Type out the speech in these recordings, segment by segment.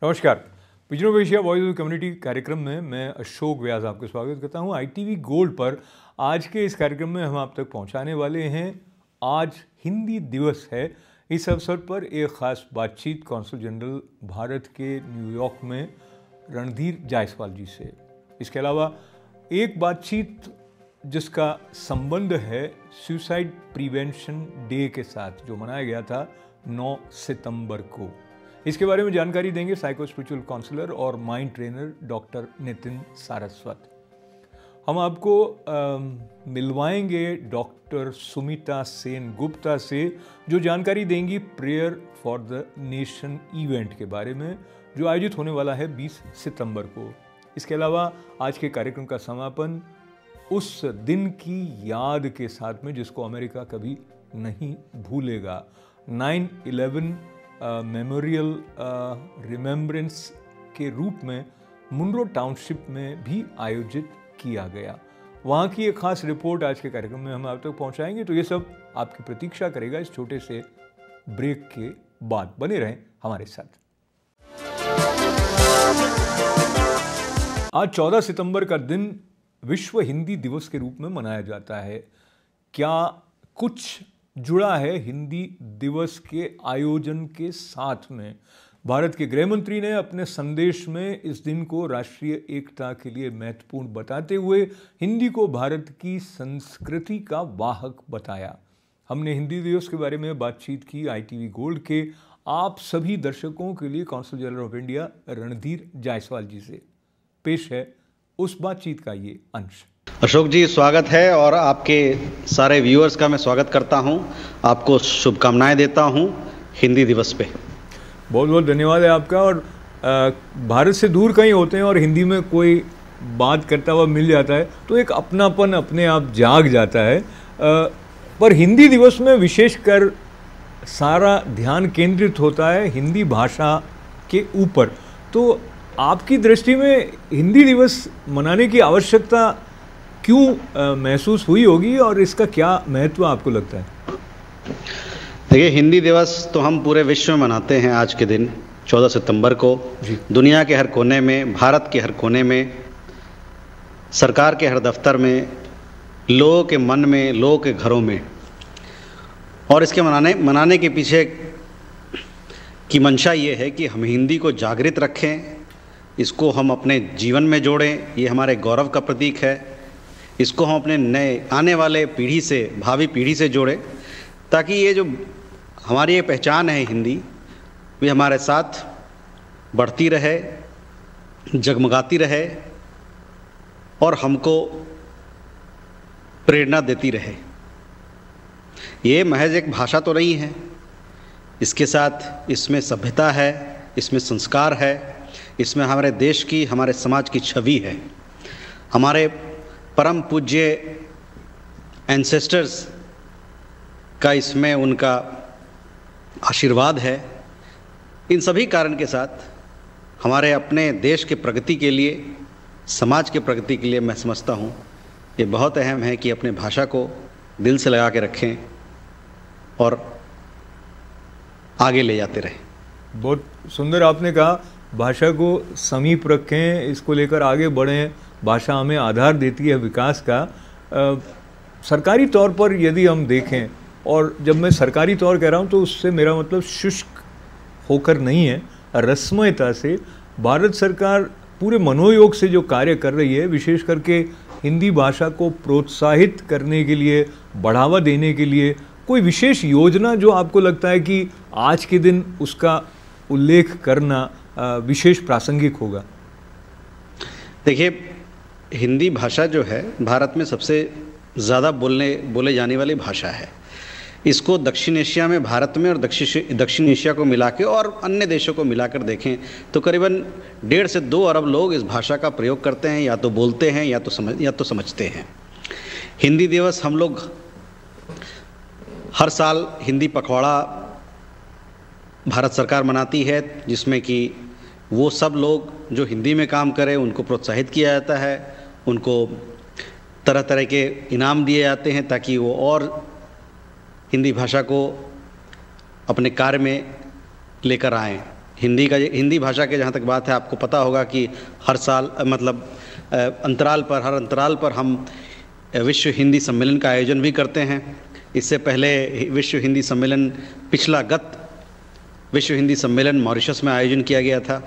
नमस्कार। Vision Asia voice of community कार्यक्रम में मैं अशोक व्यास आपका स्वागत करता हूं। ITV गोल्ड पर आज के इस कार्यक्रम में हम आप तक पहुंचाने वाले हैं। आज हिंदी दिवस है। इस अवसर पर एक ख़ास बातचीत कौंसल जनरल भारत के न्यूयॉर्क में रणधीर जायसवाल जी से। इसके अलावा एक बातचीत जिसका संबंध है सुसाइड प्रिवेंशन डे के साथ, जो मनाया गया था 9 सितंबर को। इसके बारे में जानकारी देंगे साइको स्पिरिचुअल काउंसलर और mind trainer doctor Nitin Saraswat. हम आपको मिलवाएंगे डॉक्टर सुमिता सेन गुप्ता से, जो जानकारी देंगी prayer for the nation event के बारे में, जो आयोजित होने वाला है 20 सितंबर को। इसके अलावा आज के कार्यक्रम का समापन उस दिन की याद के साथ में जिसको अमेरिका कभी नहीं भूलेगा। 9/11 मेमोरियल रिमेम्बरेंस के रूप में मुनरो टाउनशिप में भी आयोजित किया गया। वहाँ की एक खास रिपोर्ट आज के कार्यक्रम में हम आप तक पहुँचाएंगे। तो ये सब आपकी प्रतीक्षा करेगा इस छोटे से ब्रेक के बाद। बने रहें हमारे साथ। आज 14 सितंबर का दिन विश्व हिंदी दिवस के रूप में मनाया जाता है। क्या कुछ जुड़ा है हिंदी दिवस के आयोजन के साथ में? भारत के गृह मंत्री ने अपने संदेश में इस दिन को राष्ट्रीय एकता के लिए महत्वपूर्ण बताते हुए हिंदी को भारत की संस्कृति का वाहक बताया। हमने हिंदी दिवस के बारे में बातचीत की ITV गोल्ड के आप सभी दर्शकों के लिए consul general of India Randhir Jaiswal ji से। पेश है उस बातचीत का ये अंश। अशोक जी, स्वागत है और आपके सारे व्यूअर्स का मैं स्वागत करता हूं। आपको शुभकामनाएं देता हूं हिंदी दिवस पे। बहुत बहुत धन्यवाद है आपका। और भारत से दूर कहीं होते हैं और हिंदी में कोई बात करता हुआ मिल जाता है तो एक अपनापन अपने आप जाग जाता है। पर हिंदी दिवस में विशेषकर सारा ध्यान केंद्रित होता है हिंदी भाषा के ऊपर। तो आपकी दृष्टि में हिंदी दिवस मनाने की आवश्यकता क्यों महसूस हुई होगी और इसका क्या महत्व आपको लगता है? देखिए, हिंदी दिवस तो हम पूरे विश्व में मनाते हैं आज के दिन 14 सितंबर को। दुनिया के हर कोने में, भारत के हर कोने में, सरकार के हर दफ्तर में, लोगों के मन में, लोगों के घरों में। और इसके मनाने के पीछे की मंशा ये है कि हम हिंदी को जागृत रखें, इसको हम अपने जीवन में जोड़ें। ये हमारे गौरव का प्रतीक है। इसको हम अपने नए आने वाले पीढ़ी से, भावी पीढ़ी से जोड़ें, ताकि ये जो हमारी ये पहचान है हिंदी, वे हमारे साथ बढ़ती रहे, जगमगाती रहे और हमको प्रेरणा देती रहे। ये महज एक भाषा तो नहीं है, इसके साथ इसमें सभ्यता है, इसमें संस्कार है, इसमें हमारे देश की, हमारे समाज की छवि है। हमारे परम पूज्य एंसेस्टर्स का इसमें उनका आशीर्वाद है। इन सभी कारण के साथ हमारे अपने देश के प्रगति के लिए, समाज के प्रगति के लिए मैं समझता हूँ ये बहुत अहम है कि अपने भाषा को दिल से लगा के रखें और आगे ले जाते रहें। बहुत सुंदर आपने कहा, भाषा को समीप रखें, इसको लेकर आगे बढ़ें। भाषा हमें आधार देती है विकास का। सरकारी तौर पर यदि हम देखें, और जब मैं सरकारी तौर कह रहा हूँ तो उससे मेरा मतलब शुष्क होकर नहीं है, रस्मयता से भारत सरकार पूरे मनोयोग से जो कार्य कर रही है, विशेष करके हिंदी भाषा को प्रोत्साहित करने के लिए, बढ़ावा देने के लिए कोई विशेष योजना जो आपको लगता है कि आज के दिन उसका उल्लेख करना विशेष प्रासंगिक होगा? देखिए, हिंदी भाषा जो है भारत में सबसे ज़्यादा बोले जाने वाली भाषा है। इसको दक्षिण एशिया में, भारत में और दक्षिण एशिया को मिला के और अन्य देशों को मिलाकर देखें तो करीबन 1.5 से 2 अरब लोग इस भाषा का प्रयोग करते हैं, या तो बोलते हैं या तो समझते हैं। हिंदी दिवस हम लोग हर साल हिंदी पखवाड़ा भारत सरकार मनाती है, जिसमें कि वो सब लोग जो हिंदी में काम करें उनको प्रोत्साहित किया जाता है, उनको तरह तरह के इनाम दिए जाते हैं ताकि वो और हिंदी भाषा को अपने कार्य में लेकर आएँ। हिंदी भाषा के जहाँ तक बात है, आपको पता होगा कि हर साल मतलब हर अंतराल पर हम विश्व हिंदी सम्मेलन का आयोजन भी करते हैं। इससे पहले विश्व हिंदी सम्मेलन गत विश्व हिंदी सम्मेलन मॉरिशस में आयोजन किया गया था।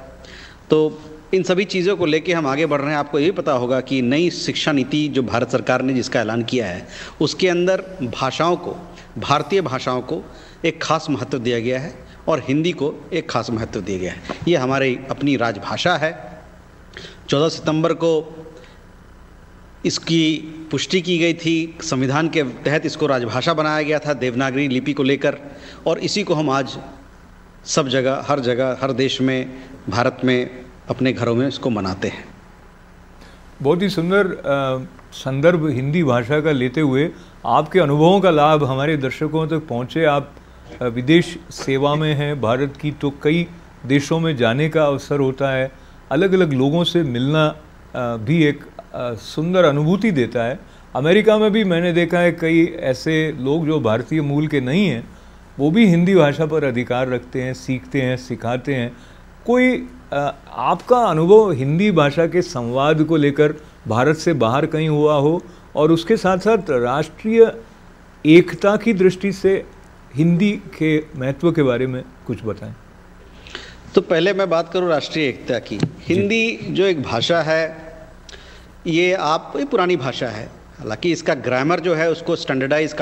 तो इन सभी चीज़ों को लेके हम आगे बढ़ रहे हैं। आपको ये पता होगा कि नई शिक्षा नीति जो भारत सरकार ने जिसका ऐलान किया है, उसके अंदर भारतीय भाषाओं को एक खास महत्व दिया गया है और हिंदी को एक खास महत्व दिया गया है। ये हमारी अपनी राजभाषा है। 14 सितंबर को इसकी पुष्टि की गई थी, संविधान के तहत इसको राजभाषा बनाया गया था देवनागरी लिपि को लेकर, और इसी को हम आज सब जगह, हर देश में, भारत में, अपने घरों में इसको मनाते हैं। बहुत ही सुंदर संदर्भ हिंदी भाषा का लेते हुए आपके अनुभवों का लाभ हमारे दर्शकों तक पहुँचे। आप विदेश सेवा में हैं भारत की, तो कई देशों में जाने का अवसर होता है, अलग अलग लोगों से मिलना भी एक सुंदर अनुभूति देता है। अमेरिका में भी मैंने देखा है कई ऐसे लोग जो भारतीय मूल के नहीं हैं, वो भी हिंदी भाषा पर अधिकार रखते हैं, सीखते हैं, सिखाते हैं। कोई आपका अनुभव हिंदी भाषा के संवाद को लेकर भारत से बाहर कहीं हुआ हो, और उसके साथ साथ राष्ट्रीय एकता की दृष्टि से हिंदी के महत्व के बारे में कुछ बताएं। तो पहले मैं बात करूं राष्ट्रीय एकता की। हिंदी जो एक भाषा है, ये पुरानी भाषा है। हालांकि इसका ग्रामर जो है उसको स्टैंडर्डाइज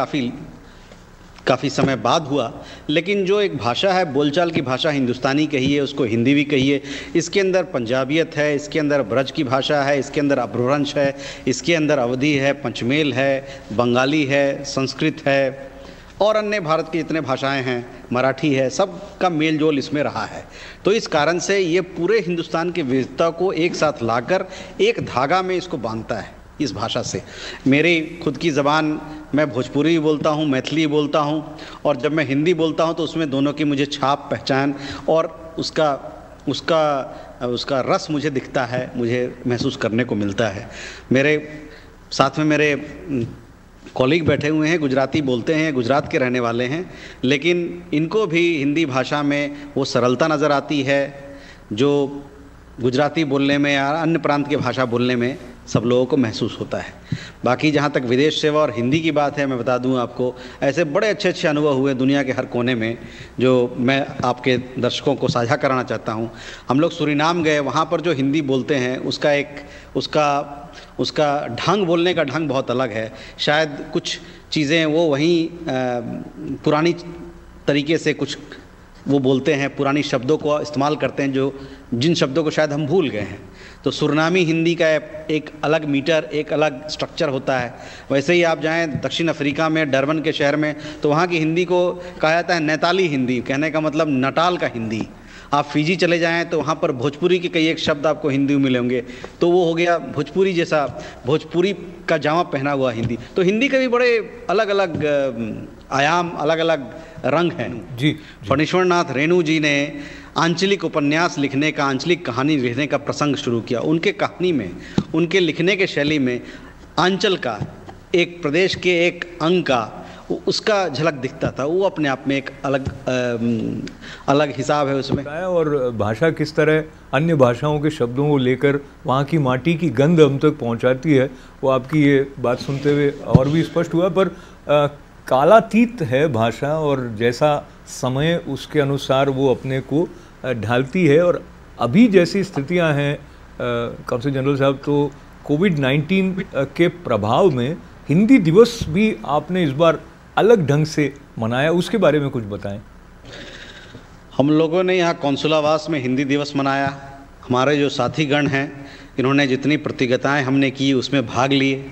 काफ़ी समय बाद हुआ, लेकिन जो एक भाषा है, बोलचाल की भाषा हिंदुस्तानी कहिए, उसको हिंदी भी कहिए, इसके अंदर पंजाबियत है, इसके अंदर ब्रज की भाषा है, इसके अंदर अपभ्रंश है, इसके अंदर अवधी है, पंचमेल है, बंगाली है, संस्कृत है और अन्य भारत की जितने भाषाएं हैं, मराठी है, सब का मेल जोल इसमें रहा है। तो इस कारण से ये पूरे हिंदुस्तान की विविधता को एक साथ लाकर एक धागा में इसको बांधता है इस भाषा से। मेरी खुद की ज़बान, मैं भोजपुरी बोलता हूँ, मैथिली बोलता हूँ, और जब मैं हिंदी बोलता हूँ तो उसमें दोनों की मुझे छाप, पहचान और उसका रस मुझे दिखता है, मुझे महसूस करने को मिलता है। मेरे साथ में मेरे कॉलीग बैठे हुए हैं, गुजराती बोलते हैं, गुजरात के रहने वाले हैं, लेकिन इनको भी हिंदी भाषा में वो सरलता नज़र आती है जो गुजराती बोलने में या अन्य प्रांत की भाषा बोलने में सब लोगों को महसूस होता है। बाकी जहाँ तक विदेश सेवा और हिंदी की बात है, मैं बता दूँ आपको, ऐसे बड़े अच्छे अनुभव हुए दुनिया के हर कोने में, जो मैं आपके दर्शकों को साझा कराना चाहता हूँ। हम लोग सूरीनाम गए, वहाँ पर जो हिंदी बोलते हैं उसका ढंग, बोलने का ढंग बहुत अलग है। शायद कुछ चीज़ें वो वहीं पुरानी तरीके से कुछ वो बोलते हैं, पुरानी शब्दों को इस्तेमाल करते हैं जिन शब्दों को शायद हम भूल गए हैं। तो सुरनामी हिंदी का एक अलग मीटर, एक अलग स्ट्रक्चर होता है। वैसे ही आप जाएं दक्षिण अफ्रीका में, डरबन के शहर में, तो वहाँ की हिंदी को कहा जाता है नैताली हिंदी, कहने का मतलब नटाल का हिंदी। आप फिजी चले जाएं तो वहाँ पर भोजपुरी के कई एक शब्द आपको हिंदी में मिलेंगे, तो वो हो गया भोजपुरी जैसा, भोजपुरी का जामा पहना हुआ हिंदी। तो हिंदी के भी बड़े अलग अलग आयाम, अलग अलग रंग हैं। जी। फणीश्वरनाथ रेणु जी ने आंचलिक उपन्यास लिखने का, आंचलिक कहानी लिखने का प्रसंग शुरू किया। उनके कहानी में, उनके लिखने के शैली में आंचल का, एक प्रदेश के एक अंग का, उसका झलक दिखता था। वो अपने आप में एक अलग हिसाब है उसमें। और भाषा किस तरह अन्य भाषाओं के शब्दों को लेकर वहाँ की माटी की गंध हम तक पहुँचाती है, वो आपकी ये बात सुनते हुए और भी स्पष्ट हुआ। पर कालातीत है भाषा, और जैसा समय उसके अनुसार वो अपने को ढालती है। और अभी जैसी स्थितियां हैं काउंसिल जनरल साहब, तो कोविड-19 के प्रभाव में हिंदी दिवस भी आपने इस बार अलग ढंग से मनाया, उसके बारे में कुछ बताएं। हम लोगों ने यहाँ कौंसलावास में हिंदी दिवस मनाया। हमारे जो साथीगण हैं, इन्होंने जितनी प्रतियोगिताएं हमने की उसमें भाग लिए,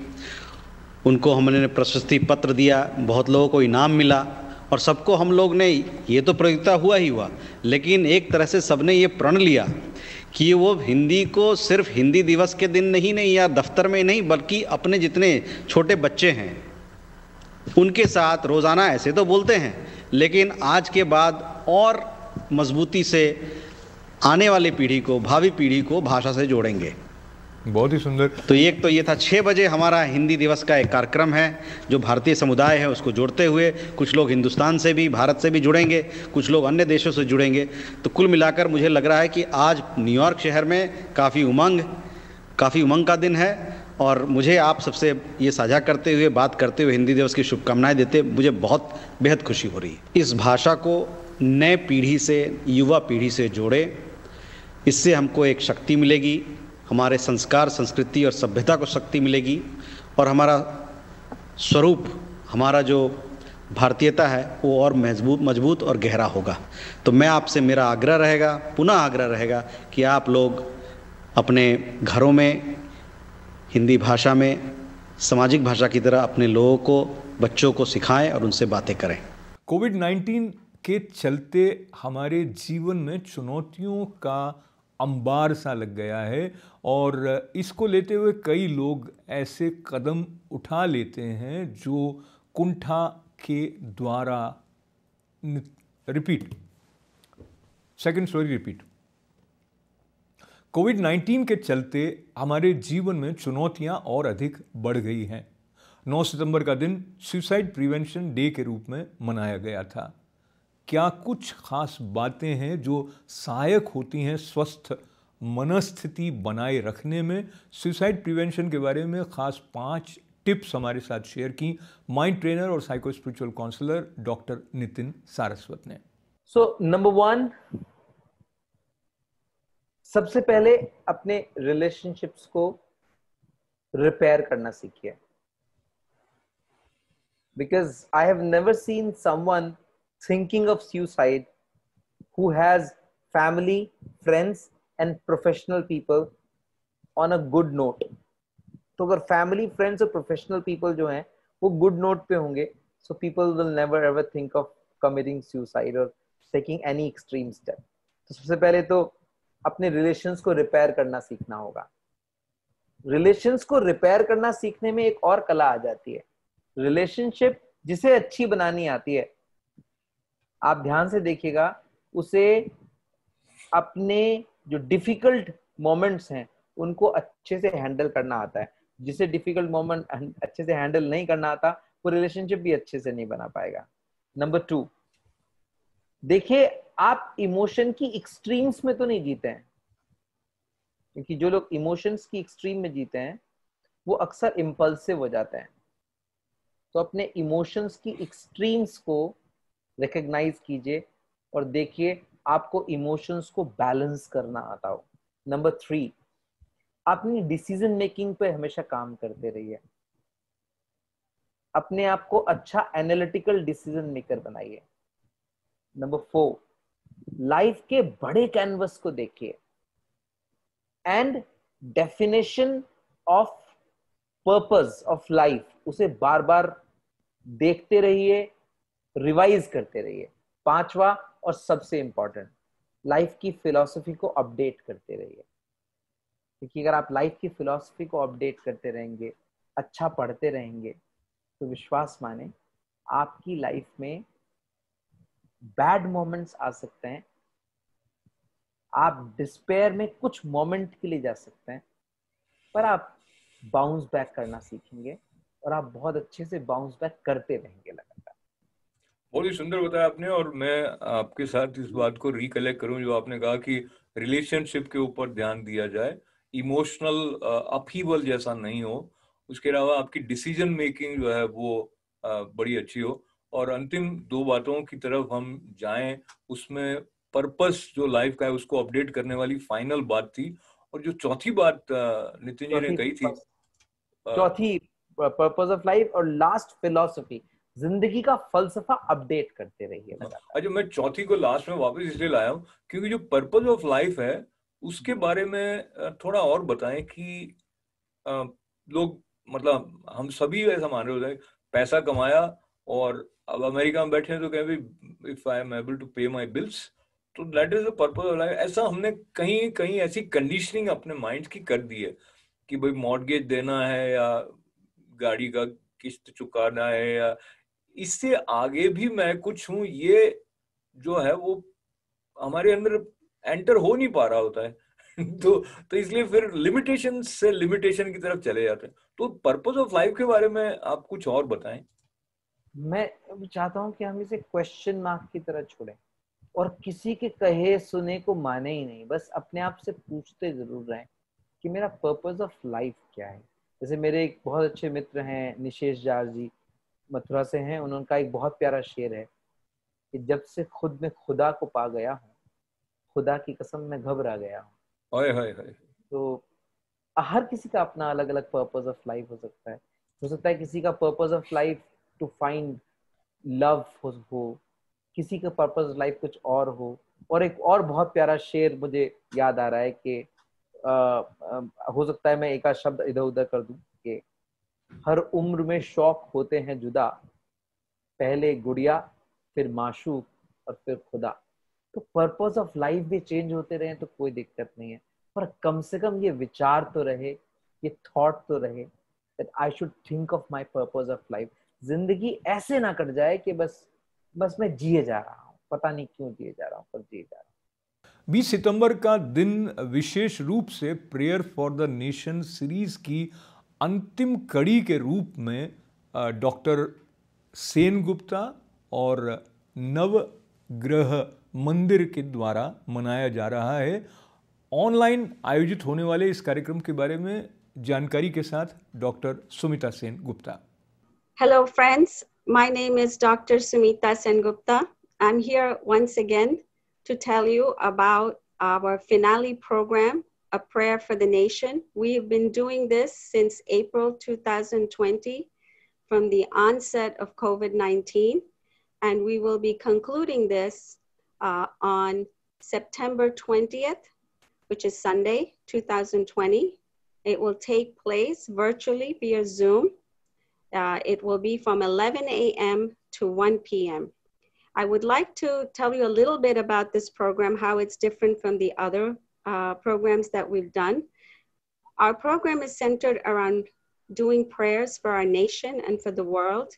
उनको हमने प्रशस्ति पत्र दिया, बहुत लोगों को इनाम मिला, और सबको हम लोग ने, ये तो प्रतियोगिता हुआ, लेकिन एक तरह से सबने ये प्रण लिया कि वो हिंदी को सिर्फ हिंदी दिवस के दिन नहीं या दफ्तर में नहीं, बल्कि अपने जितने छोटे बच्चे हैं उनके साथ रोज़ाना ऐसे तो बोलते हैं, लेकिन आज के बाद और मजबूती से आने वाली पीढ़ी को, भावी पीढ़ी को भाषा से जोड़ेंगे। बहुत ही सुंदर। तो एक तो ये था 6 बजे हमारा हिंदी दिवस का एक कार्यक्रम है जो भारतीय समुदाय है उसको जोड़ते हुए कुछ लोग हिंदुस्तान से भी, भारत से भी जुड़ेंगे, कुछ लोग अन्य देशों से जुड़ेंगे। तो कुल मिलाकर मुझे लग रहा है कि आज न्यूयॉर्क शहर में काफ़ी उमंग का दिन है। और मुझे आप सबसे ये साझा करते हुए, बात करते हुए, हिंदी दिवस की शुभकामनाएं देते मुझे बहुत बेहद खुशी हो रही है। इस भाषा को नए पीढ़ी से, युवा पीढ़ी से जोड़े, इससे हमको एक शक्ति मिलेगी, हमारे संस्कार, संस्कृति और सभ्यता को शक्ति मिलेगी, और हमारा स्वरूप, हमारा जो भारतीयता है वो और मजबूत और गहरा होगा। तो मैं आपसे, मेरा आग्रह रहेगा, पुनः आग्रह रहेगा कि आप लोग अपने घरों में हिंदी भाषा में सामाजिक भाषा की तरह अपने लोगों को, बच्चों को सिखाएं और उनसे बातें करें। कोविड-19 के चलते हमारे जीवन में चुनौतियों का अंबार सा लग गया है और इसको लेते हुए कई लोग ऐसे कदम उठा लेते हैं जो कुंठा के द्वारा रिपीट। कोविड-19 के चलते हमारे जीवन में चुनौतियां और अधिक बढ़ गई हैं। 9 सितंबर का दिन सुसाइड प्रिवेंशन डे के रूप में मनाया गया था। क्या कुछ खास बातें हैं जो सहायक होती हैं स्वस्थ मनस्थिति बनाए रखने में? सुसाइड प्रिवेंशन के बारे में खास 5 टिप्स हमारे साथ शेयर की माइंड ट्रेनर और psycho spiritual counsellor doctor Nitin Saraswat ने। नंबर 1, सबसे पहले अपने रिलेशनशिप्स को रिपेयर करना सीखिए। Because I have never seen someone thinking of suicide who has family, friends and professional people on a good note. तो अगर फैमिली, फ्रेंड्स और प्रोफेशनल पीपल जो हैं वो गुड नोट पे होंगे, so people will never ever think of committing suicide or taking any extreme step. तो सबसे पहले तो अपने रिलेशंस को रिपेयर करना सीखना होगा। रिलेशंस को रिपेयर करना सीखने में एक और कला आ जाती है, रिलेशनशिप जिसे अच्छी बनानी आती है, आप ध्यान से देखिएगा, उसे अपने जो डिफिकल्ट मोमेंट्स हैं उनको अच्छे से हैंडल करना आता है। जिसे डिफिकल्ट मोमेंट अच्छे से हैंडल नहीं करना आता वो रिलेशनशिप भी अच्छे से नहीं बना पाएगा। नंबर 2, देखिए आप इमोशन की एक्सट्रीम्स में तो नहीं जीते हैं, क्योंकि जो लोग इमोशंस की एक्सट्रीम में जीते हैं वो अक्सर इंपल्सिव हो जाते हैं। तो अपने इमोशंस की एक्सट्रीम्स को रिकॉग्नाइज कीजिए और देखिए आपको इमोशंस को बैलेंस करना आता हो। नंबर 3, अपनी डिसीजन मेकिंग पे हमेशा काम करते रहिए, अपने आप को अच्छा एनालिटिकल डिसीजन मेकर बनाइए। नंबर 4, लाइफ के बड़े कैनवस को देखिए and definition of purpose of life उसे बार बार देखते रहिए, रिवाइज करते रहिए। 5वां और सबसे इंपॉर्टेंट, लाइफ की फिलॉसफी को अपडेट करते रहिए, क्योंकि अगर आप लाइफ की फिलॉसफी को अपडेट करते रहेंगे, अच्छा पढ़ते रहेंगे, तो विश्वास माने आपकी लाइफ में बैड मोमेंट्स आ सकते हैं, आप डिस्पेयर में कुछ मोमेंट के लिए जा सकते हैं, पर आप बाउंस बैक करना सीखेंगे और आप बहुत अच्छे से बाउंस बैक करते रहेंगे लगातार। बहुत ही सुंदर बताया आपने, और मैं आपके साथ इस बात को रिकलेक्ट करूं जो आपने कहा कि रिलेशनशिप के ऊपर ध्यान दिया जाए, इमोशनल अपहीवल जैसा नहीं हो, उसके अलावा आपकी डिसीजन मेकिंग जो है वो बड़ी अच्छी हो, और अंतिम 2 बातों की तरफ हम जाएं, उसमें पर्पस जो लाइफ का है उसको अपडेट करने वाली फाइनल बात थी। और जो चौथी बात नितिन जी ने कही थी, चौथी पर्पस ऑफ लाइफ, और लास्ट फिलॉसफी, जिंदगी का फलसफा अपडेट करते रहिए लगातार। अच्छा, मैं चौथी को लास्ट में वापस इसलिए लाया हूँ क्योंकि जो पर्पस ऑफ लाइफ है उसके बारे में थोड़ा और बताएं कि लोग, मतलब हम सभी ऐसा मान रहे होते हैं, पैसा कमाया और अब अमेरिका में बैठे हैं तो कहें if I am able to pay my bills, तो that is the purpose of life. ऐसा हमने कहीं कहीं ऐसी कंडीशनिंग अपने माइंड की कर दी है कि भाई मॉर्गेज देना है या गाड़ी का किस्त चुकाना है या इससे आगे भी मैं कुछ हूं, ये जो है वो हमारे अंदर एंटर हो नहीं पा रहा होता है। तो इसलिए फिर लिमिटेशन से लिमिटेशन की तरफ चले जाते हैं। तो पर्पस ऑफ लाइफ के बारे में आप कुछ और बताएं। मैं चाहता हूँ कि हम इसे क्वेश्चन मार्क की तरह छोड़ें और किसी के कहे सुने को माने ही नहीं, बस अपने आप से पूछते जरूर रहें कि मेरा पर्पस ऑफ लाइफ क्या है। जैसे मेरे एक बहुत अच्छे मित्र हैं निशेष जार जी, मथुरा से हैं, उनका एक बहुत प्यारा शेर है कि जब से खुद में खुदा को पा गया हूँ, खुदा की कसम मैं घबरा गया हूँ। हाय हाय हाय। तो हर किसी का अपना अलग अलग पर्पस ऑफ लाइफ हो सकता है किसी का purpose of life to find love हो, किसी का पर्पस ऑफ लाइफ कुछ और हो। और एक और बहुत प्यारा शेर मुझे याद आ रहा है कि हो सकता है मैं एक आध शब्द इधर उधर कर दूं कि हर उम्र में शौक होते हैं जुदा, पहले गुड़िया फिर माशूक और फिर खुदा। तो पर्पस ऑफ लाइफ भी चेंज होते रहे तो कोई दिक्कत नहीं है, पर कम से कम ये विचार तो रहे, ये थॉट तो रहे that I should think of my purpose of life। जिंदगी ऐसे ना कट जाए कि बस मैं जिए जा रहा हूँ, पता नहीं क्यों जिए जा रहा हूँ, पर जिए जा रहा हूँ। 20 सितंबर का दिन विशेष रूप से prayer for the nation series की अंतिम कड़ी के रूप में डॉक्टर सेन गुप्ता और नवग्रह मंदिर के द्वारा मनाया जा रहा है। ऑनलाइन आयोजित होने वाले इस कार्यक्रम के बारे में जानकारी के साथ doctor Sumita Sen Gupta. Hello friends, my name is Dr. Sumita Sengupta. I'm here once again to tell you about our finale program, A Prayer for the Nation. We've been doing this since April 2020 from the onset of COVID-19, and we will be concluding this on September 20th, which is Sunday, 2020. It will take place virtually via Zoom. It will be from 11 a.m. to 1 p.m. I would like to tell you a little bit about this program, how it's different from the other programs that we've done. Our program is centered around doing prayers for our nation and for the world,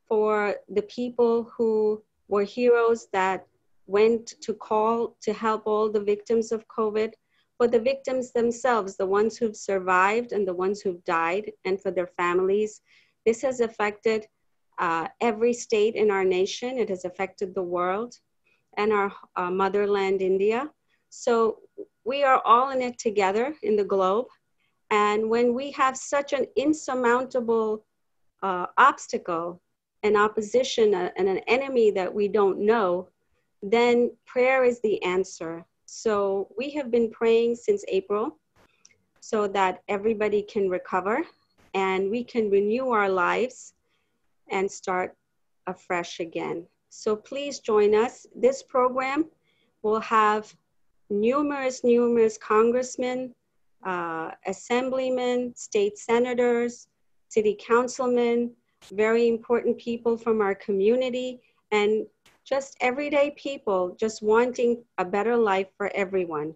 for the people who were heroes that went to call to help all the victims of COVID, for the victims themselves, the ones who've survived and the ones who've died, and for their families. This has affected every state in our nation. It has affected the world and our motherland, India. So we are all in it together in the globe. And when we have such an insurmountable obstacle, an opposition, and an enemy that we don't know, then prayer is the answer. So we have been praying since April so that everybody can recover and we can renew our lives and start afresh again. So please join us. This program will have numerous congressmen, assemblymen, state senators, city councilmen, very important people from our community, and just everyday people just wanting a better life for everyone.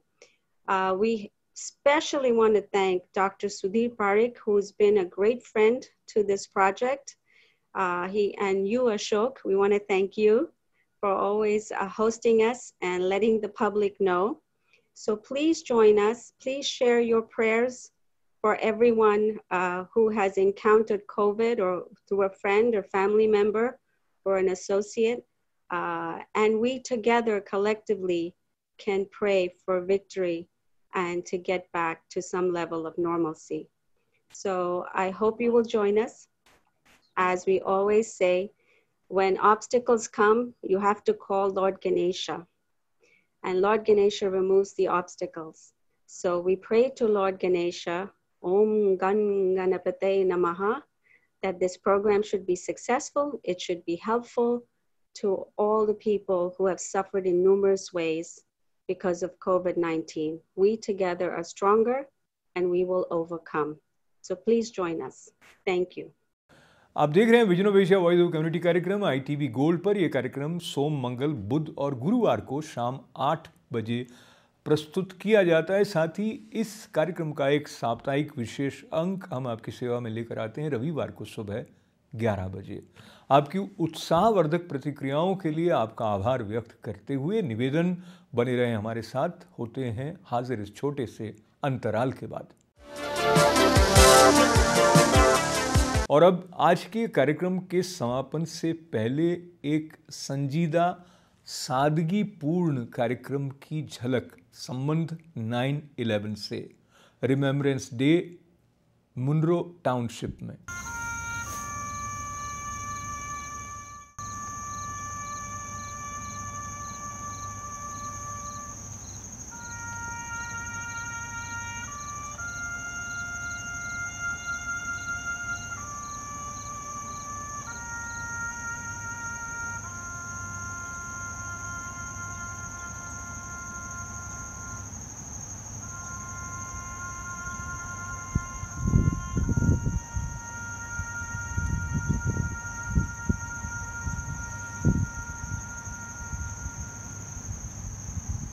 We especially want to thank Dr. Sudhir Parikh, who's been a great friend to this project. And you, Ashok, we want to thank you for always hosting us and letting the public know. So please join us. Please share your prayers for everyone who has encountered COVID or through a friend or family member or an associate. And we together collectively can pray for victory and to get back to some level of normalcy. So I hope you will join us. As we always say, when obstacles come, you have to call Lord Ganesha. And Lord Ganesha removes the obstacles. So we pray to Lord Ganesha, Om Gan Ganapate Namaha, that this program should be successful, it should be helpful to all the people who have suffered in numerous ways because of COVID-19. We together are stronger and we will overcome. So please join us. Thank you. आप देख रहे हैं vision of Asia voice of community कार्यक्रम ITV gold पर। यह कार्यक्रम सोम, मंगल, बुध और गुरुवार को शाम 8 बजे प्रस्तुत किया जाता है। साथ ही इस कार्यक्रम का एक साप्ताहिक विशेष अंक हम आपकी सेवा में लेकर आते हैं रविवार को सुबह 11 बजे। आपकी उत्साहवर्धक प्रतिक्रियाओं के लिए आपका आभार व्यक्त करते हुए निवेदन, बने रहें हमारे साथ। होते हैं हाजिर इस छोटे से अंतराल के बाद। और अब आज के कार्यक्रम के समापन से पहले एक संजीदा, सादगीपूर्ण कार्यक्रम की झलक संबंध 9/11 से, रिमेम्बरेंस डे मुनरो टाउनशिप में।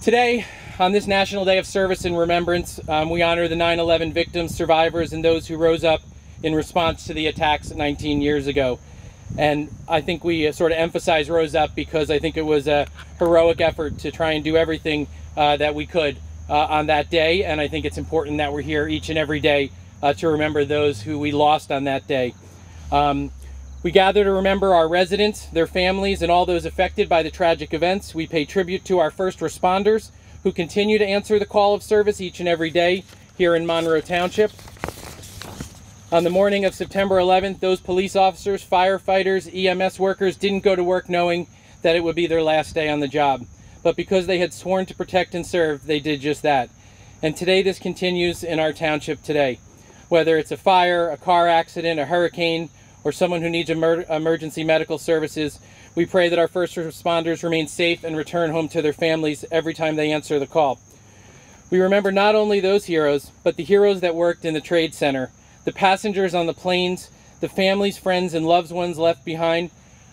Today, on this National Day of Service and Remembrance, we honor the 9/11 victims, survivors, and those who rose up in response to the attacks 19 years ago. And I think we sort of emphasize rose up because I think it was a heroic effort to try and do everything that we could on that day. And I think it's important that we're here each and every day to remember those who we lost on that day. We gather to remember our residents, their families, and all those affected by the tragic events. We pay tribute to our first responders who continue to answer the call of service each and every day here in Monroe Township. On the morning of September 11th, those police officers, firefighters, EMS workers didn't go to work knowing that it would be their last day on the job. But because they had sworn to protect and serve, they did just that. And today this continues in our township today. Whether it's a fire, a car accident, a hurricane, or someone who needs emergency medical services, we pray that our first responders remain safe and return home to their families every time they answer the call. We remember not only those heroes, but the heroes that worked in the Trade Center, the passengers on the planes, the families, friends, and loved ones left behind.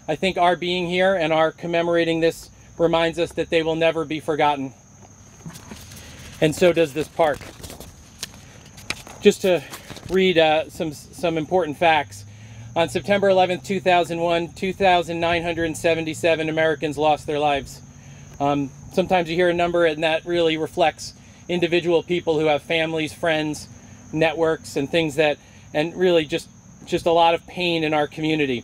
I think our being here and our commemorating this reminds us that they will never be forgotten. And so does this park. Just to read some important facts. On September 11th, 2001, 2,977 Americans lost their lives. Sometimes you hear a number and that really reflects individual people who have families, friends, networks, and things that, and really just a lot of pain in our community.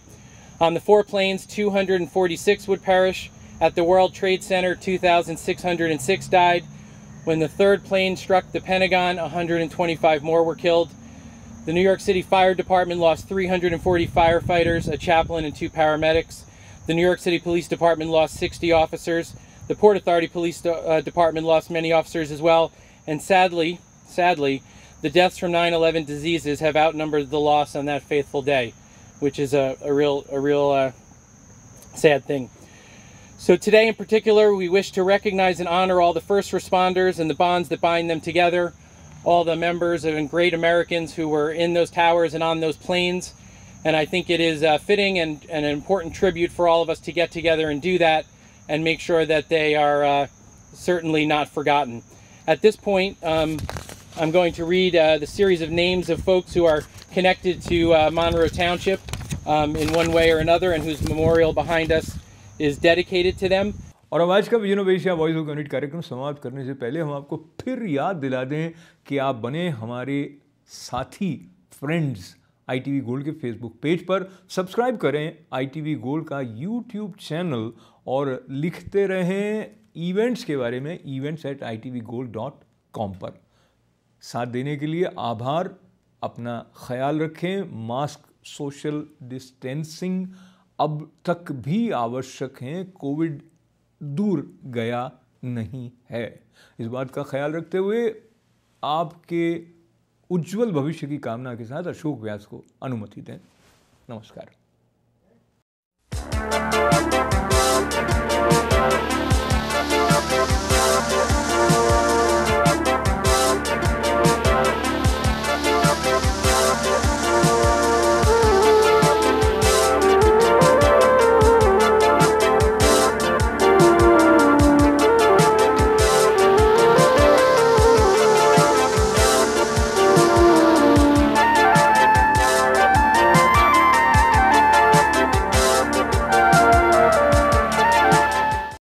On the 4 planes, 246 would perish. At the World Trade Center, 2,606 died. When the 3rd plane struck the Pentagon, 125 more were killed. The New York City Fire Department lost 340 firefighters, a chaplain, and 2 paramedics. The New York City Police Department lost 60 officers. The Port Authority Police Department lost many officers as well. And sadly, the deaths from 9/11 diseases have outnumbered the loss on that faithful day, which is a real sad thing. So today in particular, we wish to recognize and honor all the first responders and the bonds that bind them together, all the members and great Americans who were in those towers and on those planes. And I think it is fitting and an important tribute for all of us to get together and do that and make sure that they are certainly not forgotten. At this point, I'm going to read the series of names of folks who are connected to Monroe Township in one way or another and whose memorial behind us is dedicated to them. और अब आज का vision of Asia voice of community कार्यक्रम समाप्त करने से पहले हम आपको फिर याद दिला दें कि आप बने हमारे साथी, फ्रेंड्स ITV गोल्ड के फेसबुक पेज पर, सब्सक्राइब करें ITV गोल्ड का यूट्यूब चैनल और लिखते रहें इवेंट्स के बारे में events@itvgold.com पर। साथ देने के लिए आभार। अपना ख्याल रखें। मास्क, सोशल डिस्टेंसिंग अब तक भी आवश्यक हैं। कोविड दूर गया नहीं है। इस बात का ख्याल रखते हुए आपके उज्जवल भविष्य की कामना के साथ अशोक व्यास को अनुमति दें। नमस्कार।